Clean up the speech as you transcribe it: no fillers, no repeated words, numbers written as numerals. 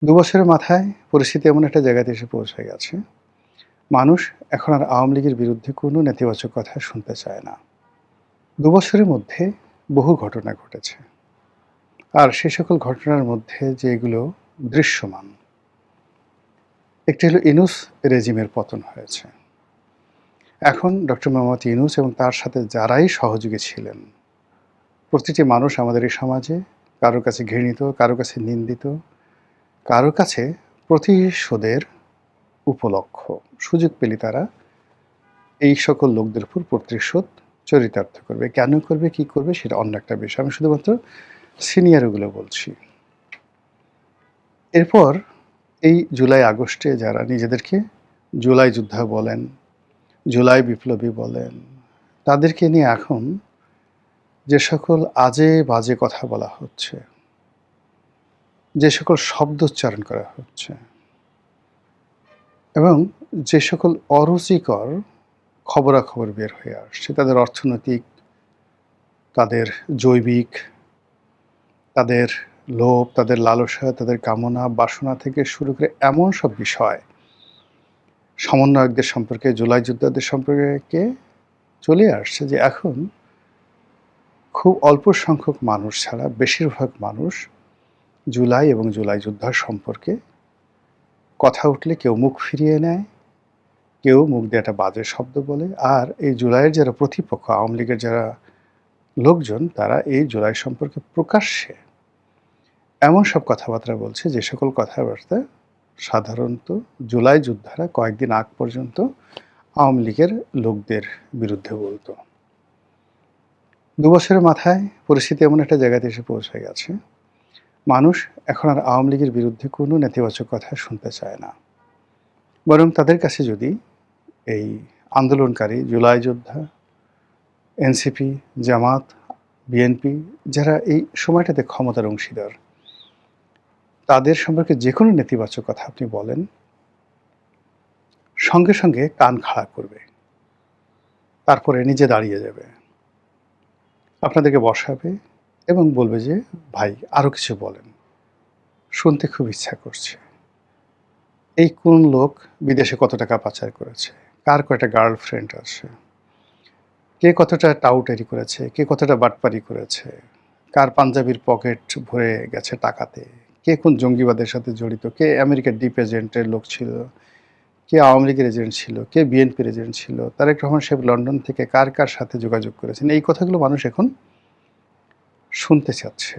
২ বছরের মাথায় পরিস্থিতি এমন একটা জায়গাতে এসে পৌঁছে গেছে, মানুষ এখন আর আওয়ামী লীগের বিরুদ্ধে কোনো নেতিবাচক কথা শুনতে চায় না। ২ বছরের মধ্যে বহু ঘটনা ঘটেছে। আর সে সকল ঘটনার মধ্যে যেগুলো দৃশ্যমান, একটি হলো ইউনূস রেজিমের পতন হয়েছে। এখন ডক্টর মোহাম্মদ ইউনূস এবং তার সাথে যারাই সহযোগী ছিলেন, প্রতিটি মানুষ আমাদের এই সমাজে কারো কাছে ঘৃণিত, কারো কাছে নিন্দিত, কারো কাছে প্রতিশোধের উপলক্ষ। সুযোগ পেলে তারা এই সকল লোকদের উপর প্রতিশোধ চরিতার্থ করবে। কেন করবে, কি করবে সেটা অন্য একটা বিষয়। আমি শুধুমাত্র সিনিয়রগুলো বলছি। এরপর এই জুলাই আগস্টে যারা নিজেদেরকে জুলাই যোদ্ধা বলেন, জুলাই বিপ্লবী বলেন, তাদেরকে নিয়ে এখন যে সকল আজে বাজে কথা বলা হচ্ছে, যে সকল শব্দ উচ্চারণ করা হচ্ছে এবং যে সকল অরুচিকর খবরাখবর বের হয়ে আসছে, তাদের অর্থনৈতিক, তাদের জৈবিক, তাদের লোভ, তাদের লালসা, তাদের কামনা, বাসনা থেকে শুরু করে এমন সব বিষয় সমন্বয়কদের সম্পর্কে, জুলাই যোদ্ধাদের সম্পর্কে চলে আসছে যে এখন খুব অল্প সংখ্যক মানুষ ছাড়া বেশিরভাগ মানুষ জুলাই এবং জুলাই যোদ্ধার সম্পর্কে কথা উঠলে কেউ মুখ ফিরিয়ে নেয়, কেউ মুখ দিয়ে একটা বাজে শব্দ বলে। আর এই জুলাইয়ের যারা প্রতিপক্ষ, আওয়ামী লীগের যারা লোকজন, তারা এই জুলাই সম্পর্কে প্রকাশ্যে এমন সব কথাবার্তা বলছে যে সকল কথাবার্তা সাধারণত জুলাই যোদ্ধারা কয়েকদিন আগ পর্যন্ত আওয়ামী লীগের লোকদের বিরুদ্ধে বলতো। ২ বছরের মাথায় পরিস্থিতি এমন একটা জায়গাতে এসে পৌঁছে গেছে, মানুষ এখন আর আওয়ামী লীগের বিরুদ্ধে কোনো নেতিবাচক কথা শুনতে চায় না। বরং তাদের কাছে যদি এই আন্দোলনকারী জুলাই যোদ্ধা, এনসিপি, জামাত, বিএনপি যারা এই সময়টাতে ক্ষমতার অংশীদার, তাদের সম্পর্কে যে কোনো নেতিবাচক কথা আপনি বলেন, সঙ্গে সঙ্গে কান খাড়া করবে, তারপরে নিজে দাঁড়িয়ে যাবে, আপনাদেরকে বসাবে এবং বলবে যে ভাই আরও কিছু বলেন, শুনতে খুব ইচ্ছা করছে। এই কোন লোক বিদেশে কত টাকা পাচার করেছে, কার কয়টা গার্লফ্রেন্ড আছে, কে কতটা টাউটারি করেছে, কে কতটা বাটপারি করেছে, কার পাঞ্জাবির পকেট ভরে গেছে টাকাতে, কে কোন জঙ্গিবাদের সাথে জড়িত, কে আমেরিকার ডিপ এজেন্টের লোক ছিল, কে আওয়ামী লীগের এজেন্ট ছিল, কে বিএনপির এজেন্ট ছিল, তারেক রহমান সাহেব লন্ডন থেকে কার কার সাথে যোগাযোগ করেছেন, এই কথাগুলো মানুষ এখন শুনতে চাচ্ছে।